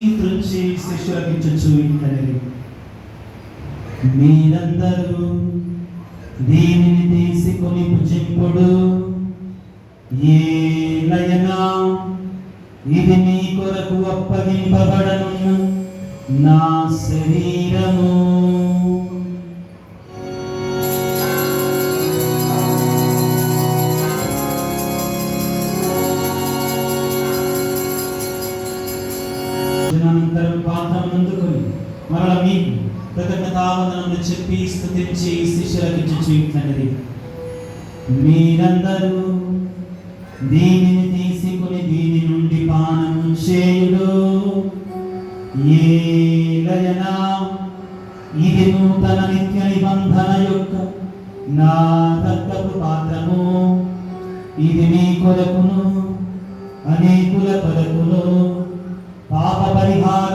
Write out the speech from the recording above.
త్రుంచి శిష్యులకిచ్చుచు ఇట్లనిరి, మీరందరూ దీనిని తీసుకొని భుజింపుడు. ఏలయనా ఇది మీ కొరకు అప్పగింపబడనున్న నా శరీరము. అనంతరం పాత్రను అందుకొని మరల మీకు కృతజ్ఞతావందనములు చెప్పి స్తుతించి శిష్యులకిచ్చుచు ఇట్లనిరి, మీరందరూ దీనిని తీసుకొని దీని నుండి పానము చేయుడు. ఏలయనా ఇది నూతన నిత్య నిబంధన యొక్క నా రక్తపు పాత్రము. ఇది మీ కొరకును అనేకుల కొరకును పాప పరిహార